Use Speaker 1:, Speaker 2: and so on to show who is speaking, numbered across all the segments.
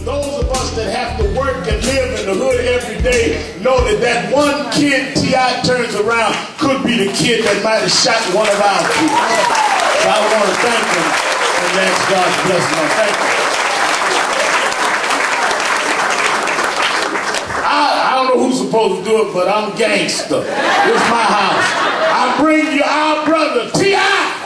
Speaker 1: those of us that have to work and live in the hood every day know that that one kid T.I. turns around could be the kid that might have shot one of our kids. So I want to thank him and ask God's blessing on. Thank you. I don't know who's supposed to do it, but I'm gangster. It's my house. I bring you our brother, T.I.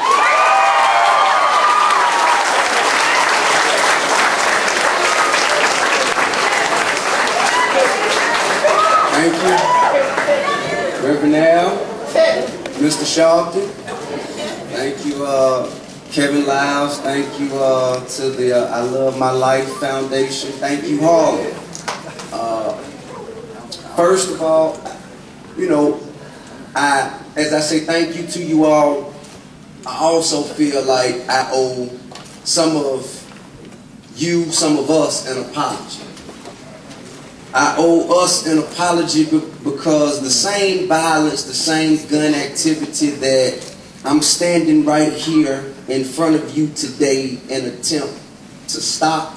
Speaker 2: Thank you, Reverend Al, Mr. Sharpton. Thank you, Kevin Lyles. Thank you to the I Love My Life Foundation. Thank you, Harlem. First of all, you know, as I say thank you to you all, I also feel like I owe some of you, some of us, an apology. I owe us an apology because the same violence, the same gun activity that I'm standing right here in front of you today in an attempt to stop,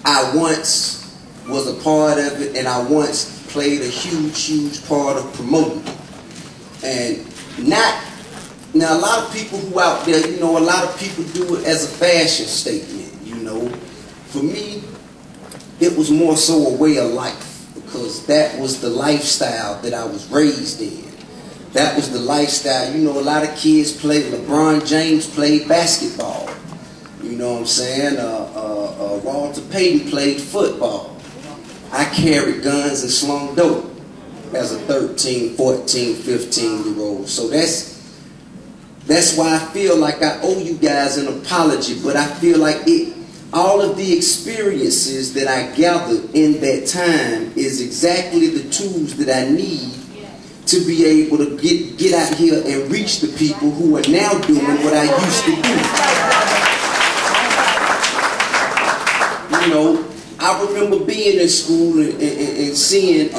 Speaker 2: I once was a part of it, and I once played a huge part of promoting. And now a lot of people who out there, you know, a lot of people do it as a fashion statement, you know. For me, it was more so a way of life, because that was the lifestyle that I was raised in. That was the lifestyle. You know, a lot of kids play, LeBron James played basketball. You know what I'm saying? Walter Payton played football. I carried guns and slung dope as a 13, 14, 15-year-old. So that's why I feel like I owe you guys an apology. But I feel like all of the experiences that I gathered in that time is exactly the tools that I need to be able to get out here and reach the people who are now doing what I used to do. You know, I remember being in school and seeing,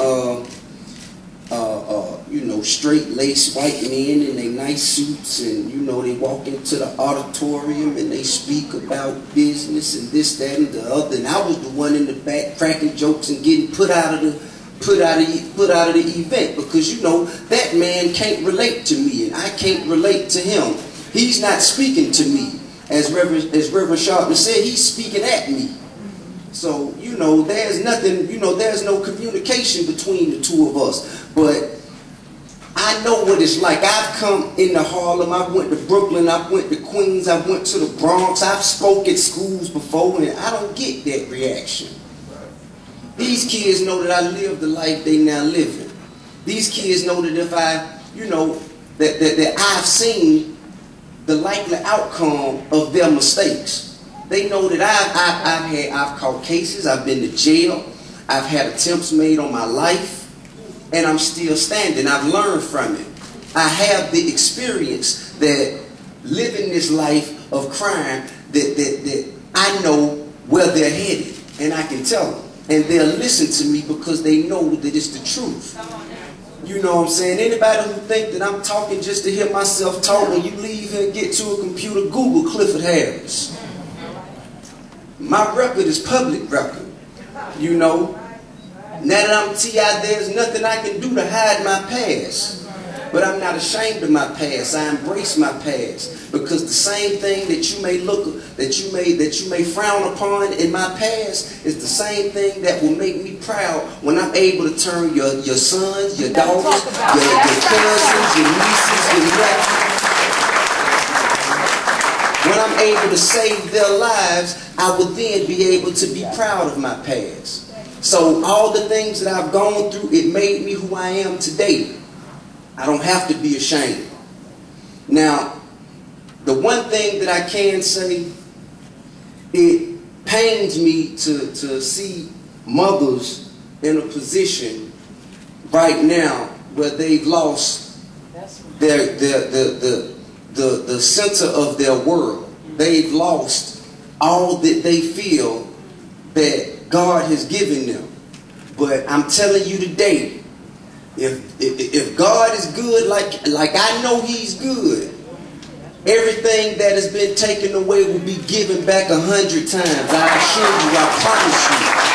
Speaker 2: you know, straight-laced white men in their nice suits, and, you know, they walk into the auditorium and they speak about business and this, that, and the other. And I was the one in the back cracking jokes and getting put out of the event, because, you know, that man can't relate to me and I can't relate to him. He's not speaking to me. As Reverend Sharpton said, he's speaking at me. So, you know, there's nothing, you know, there's no communication between the two of us. But I know what it's like. I've come into Harlem, I went to Brooklyn, I went to Queens, I went to the Bronx, I've spoke at schools before, and I don't get that reaction. These kids know that I live the life they now living. These kids know that if I, you know, that I've seen the likely outcome of their mistakes. They know that I've caught cases, I've been to jail, I've had attempts made on my life, and I'm still standing. I've learned from it. I have the experience that living this life of crime, that I know where they're headed, and I can tell them. And they'll listen to me because they know that it's the truth. You know what I'm saying? Anybody who think that I'm talking just to hear myself talk, when you leave here and get to a computer, Google Clifford Harris. My record is public record. You know? Now that I'm T.I., there's nothing I can do to hide my past. But I'm not ashamed of my past. I embrace my past, because the same thing that you may frown upon in my past is the same thing that will make me proud when I'm able to turn your sons, your daughters, your cousins, your nieces, your nephews. When I'm able to save their lives, I will then be able to be proud of my past. So all the things that I've gone through, it made me who I am today. I don't have to be ashamed. Now, the one thing that I can say, it pains me to see mothers in a position right now where they've lost the center of their world. They've lost all that they feel that God has given them. But I'm telling you today, if God is good, like I know He's good, everything that has been taken away will be given back 100 times. I assure you, I promise you.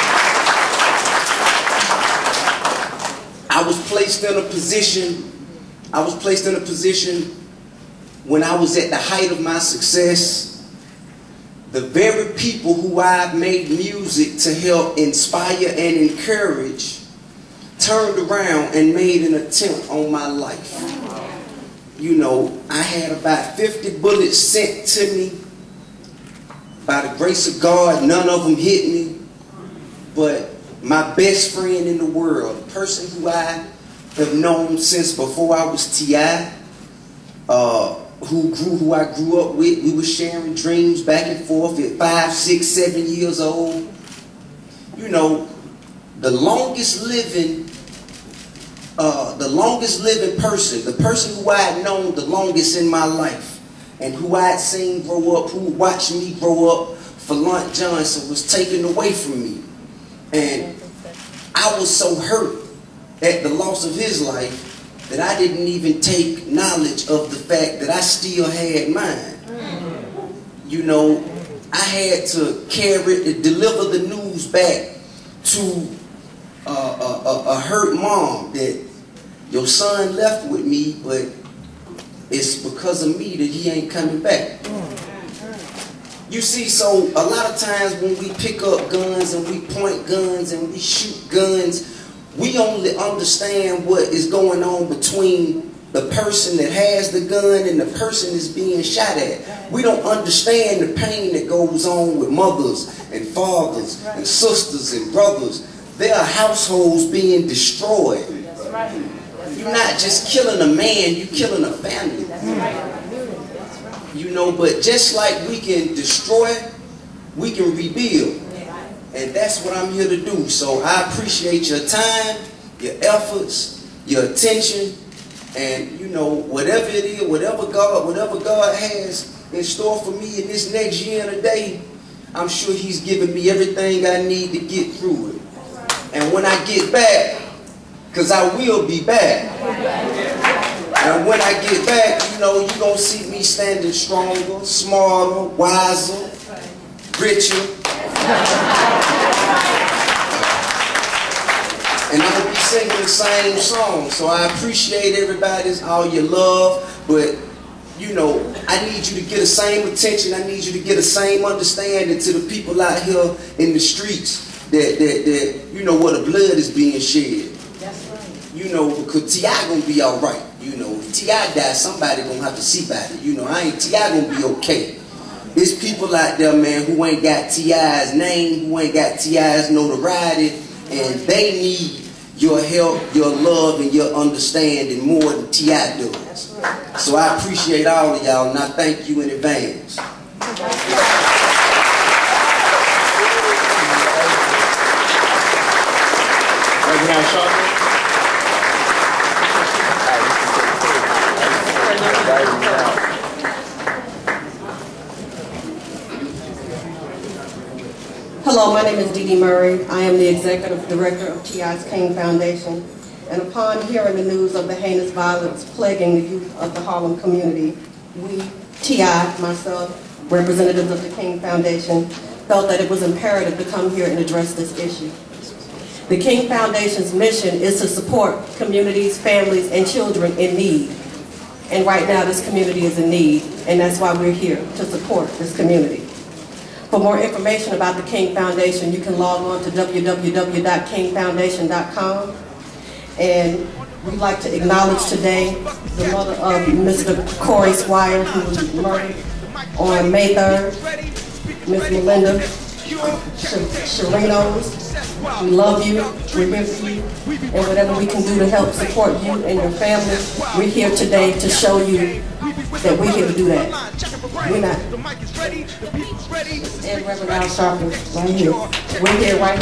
Speaker 2: placed in a position when I was at the height of my success. The very people who I made music to help inspire and encourage turned around and made an attempt on my life. You know, I had about 50 bullets sent to me. By the grace of God, none of them hit me. But my best friend in the world, the person who I have known since before I was T.I., who I grew up with, we were sharing dreams back and forth at 5, 6, 7 years old. You know, the longest living person, the person who I had known the longest in my life, and who I had seen grow up, who watched me grow up, F.R.U.A Johnson, was taken away from me. And I was so hurt at the loss of his life that I didn't even take knowledge of the fact that I still had mine. You know, I had to deliver the news back to a hurt mom that your son left with me, but it's because of me that he ain't coming back. You see, so a lot of times when we pick up guns and we point guns and we shoot guns, we only understand what is going on between the person that has the gun and the person that's being shot at. We don't understand the pain that goes on with mothers and fathers and sisters and brothers. There are households being destroyed. You're not just killing a man, you're killing a family. You know, but just like we can destroy, we can rebuild. And that's what I'm here to do. So I appreciate your time, your efforts, your attention, and you know, whatever it is, whatever God has in store for me in this next year and a day, I'm sure He's giving me everything I need to get through it. And when I get back, because I will be back, and when I get back, you know, you're going to see me standing stronger, smarter, wiser, richer. And I'm going to be singing the same song. So I appreciate everybody's, all your love, but you know, I need you to get the same attention. I need you to get the same understanding to the people out here in the streets that you know, where the blood is being shed.
Speaker 3: That's right.
Speaker 2: You know, because T.I. gonna be all right. You know, if T.I. dies, somebody gonna have to see about it. You know, T.I. gonna be okay. There's people out there, man, who ain't got T.I.'s name, who ain't got T.I.'s notoriety, and they need your help, your love, and your understanding more than T.I. does. So I appreciate all of y'all, and I thank you in advance.
Speaker 3: Hello, my name is Dee Dee Murray. I am the Executive Director of T.I.'s K.I.N.G Foundation. And upon hearing the news of the heinous violence plaguing the youth of the Harlem community, we, T.I., myself, representatives of the K.I.N.G Foundation, felt that it was imperative to come here and address this issue. The K.I.N.G Foundation's mission is to support communities, families, and children in need. And right now, this community is in need, and that's why we're here, to support this community. For more information about the K.I.N.G Foundation, you can log on to www.kingfoundation.com. And we'd like to acknowledge today the mother of Mr. Corey Squire, who was murdered on May 3rd, Miss Melinda Sharinos. We love you, we're here for you, and whatever we can do to help support you and your family, we're here today to show you that we're here to do that. We're not. And Reverend al-sharpton right here. We're here right here.